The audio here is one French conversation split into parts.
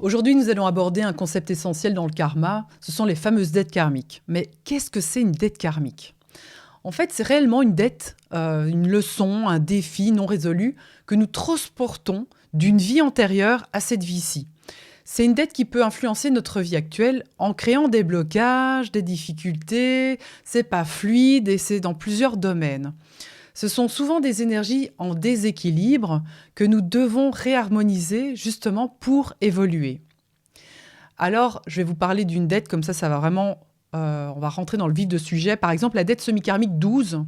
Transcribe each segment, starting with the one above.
Aujourd'hui, nous allons aborder un concept essentiel dans le karma, ce sont les fameuses dettes karmiques. Mais qu'est-ce que c'est une dette karmique? En fait, c'est réellement une dette, une leçon, un défi non résolu que nous transportons d'une vie antérieure à cette vie-ci. C'est une dette qui peut influencer notre vie actuelle en créant des blocages, des difficultés, c'est pas fluide et c'est dans plusieurs domaines. Ce sont souvent des énergies en déséquilibre que nous devons réharmoniser justement pour évoluer. Alors, je vais vous parler d'une dette, comme ça va vraiment, on va rentrer dans le vif du sujet. Par exemple, la dette semi-karmique 12,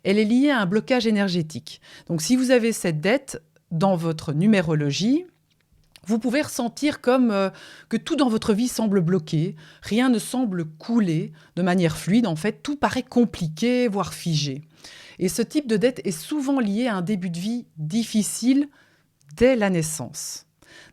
elle est liée à un blocage énergétique. Donc, si vous avez cette dette dans votre numérologie, vous pouvez ressentir comme que tout dans votre vie semble bloqué, rien ne semble couler de manière fluide. En fait, tout paraît compliqué, voire figé. Et ce type de dette est souvent lié à un début de vie difficile dès la naissance.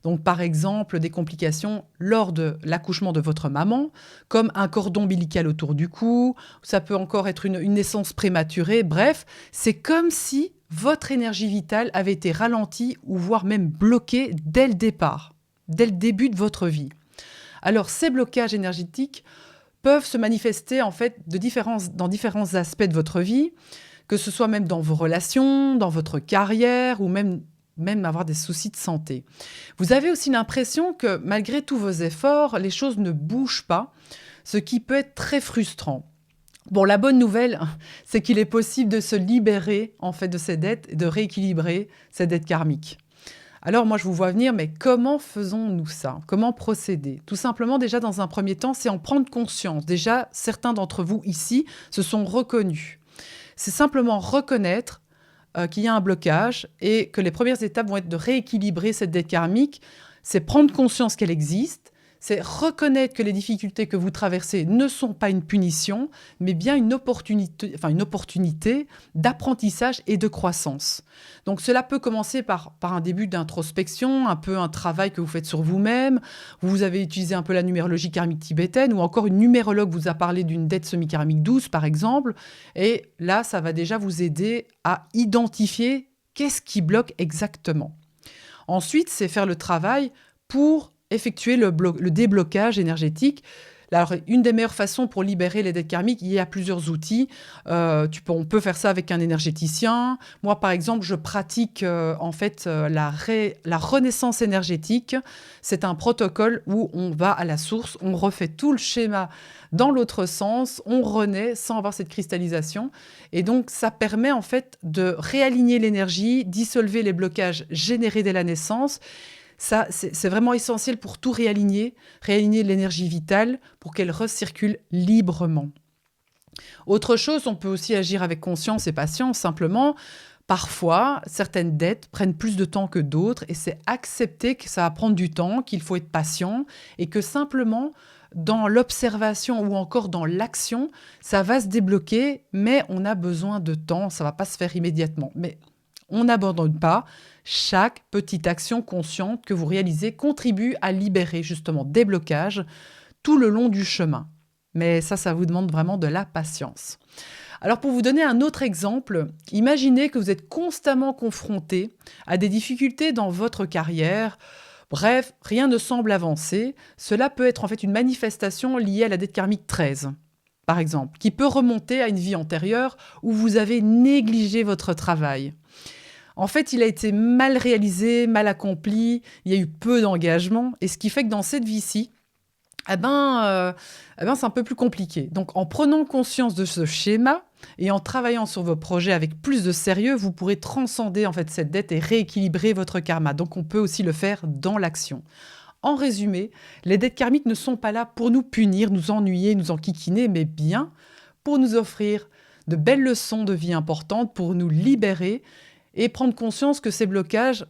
Donc, par exemple, des complications lors de l'accouchement de votre maman, comme un cordon ombilical autour du cou, ça peut encore être une naissance prématurée. Bref, c'est comme si votre énergie vitale avait été ralentie ou voire même bloquée dès le départ, dès le début de votre vie. Alors, ces blocages énergétiques peuvent se manifester en fait dans différents aspects de votre vie, que ce soit même dans vos relations, dans votre carrière ou même avoir des soucis de santé. Vous avez aussi l'impression que malgré tous vos efforts, les choses ne bougent pas, ce qui peut être très frustrant. Bon, la bonne nouvelle, c'est qu'il est possible de se libérer en fait de ces dettes et de rééquilibrer ces dettes karmiques. Alors moi, je vous vois venir, mais comment faisons-nous ça? Comment procéder? Tout simplement, déjà, dans un premier temps, c'est en prendre conscience. Déjà, certains d'entre vous ici se sont reconnus. C'est simplement reconnaître qu'il y a un blocage et que les premières étapes vont être de rééquilibrer cette dette karmique. C'est prendre conscience qu'elle existe, c'est reconnaître que les difficultés que vous traversez ne sont pas une punition, mais bien une opportunité d'apprentissage et de croissance. Donc cela peut commencer par un début d'introspection, un peu un travail que vous faites sur vous-même. Vous avez utilisé un peu la numérologie karmique tibétaine ou encore une numérologue vous a parlé d'une dette semi-karmique 12 par exemple. Et là, ça va déjà vous aider à identifier qu'est-ce qui bloque exactement. Ensuite, c'est faire le travail pour effectuer le déblocage énergétique. Alors, une des meilleures façons pour libérer les dettes karmiques, il y a plusieurs outils. On peut faire ça avec un énergéticien. Moi, par exemple, je pratique la renaissance énergétique. C'est un protocole où on va à la source, on refait tout le schéma dans l'autre sens, on renaît sans avoir cette cristallisation. Et donc, ça permet en fait de réaligner l'énergie, dissolver les blocages générés dès la naissance. Ça, c'est vraiment essentiel pour tout réaligner l'énergie vitale pour qu'elle recircule librement. Autre chose, on peut aussi agir avec conscience et patience, simplement. Parfois, certaines dettes prennent plus de temps que d'autres et c'est accepter que ça va prendre du temps, qu'il faut être patient et que simplement, dans l'observation ou encore dans l'action, ça va se débloquer, mais on a besoin de temps, ça ne va pas se faire immédiatement. Mais on n'abandonne pas. Chaque petite action consciente que vous réalisez contribue à libérer justement des blocages tout le long du chemin. Mais ça vous demande vraiment de la patience. Alors pour vous donner un autre exemple, imaginez que vous êtes constamment confronté à des difficultés dans votre carrière. Bref, rien ne semble avancer. Cela peut être en fait une manifestation liée à la dette karmique 13, par exemple, qui peut remonter à une vie antérieure où vous avez négligé votre travail. En fait, il a été mal réalisé, mal accompli, il y a eu peu d'engagement, et ce qui fait que dans cette vie-ci, c'est un peu plus compliqué. Donc, en prenant conscience de ce schéma et en travaillant sur vos projets avec plus de sérieux, vous pourrez transcender en fait cette dette et rééquilibrer votre karma. Donc, on peut aussi le faire dans l'action. En résumé, les dettes karmiques ne sont pas là pour nous punir, nous ennuyer, nous enquiquiner, mais bien pour nous offrir de belles leçons de vie importantes, pour nous libérer et prendre conscience que ces blocages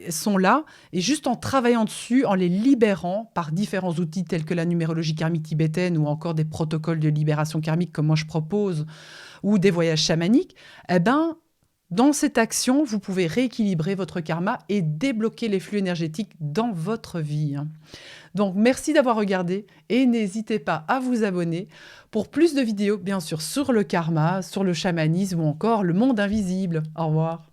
sont là, et juste en travaillant dessus, en les libérant par différents outils tels que la numérologie karmique tibétaine ou encore des protocoles de libération karmique comme moi je propose, ou des voyages chamaniques, dans cette action, vous pouvez rééquilibrer votre karma et débloquer les flux énergétiques dans votre vie. Donc, merci d'avoir regardé et n'hésitez pas à vous abonner pour plus de vidéos, bien sûr, sur le karma, sur le chamanisme ou encore le monde invisible. Au revoir.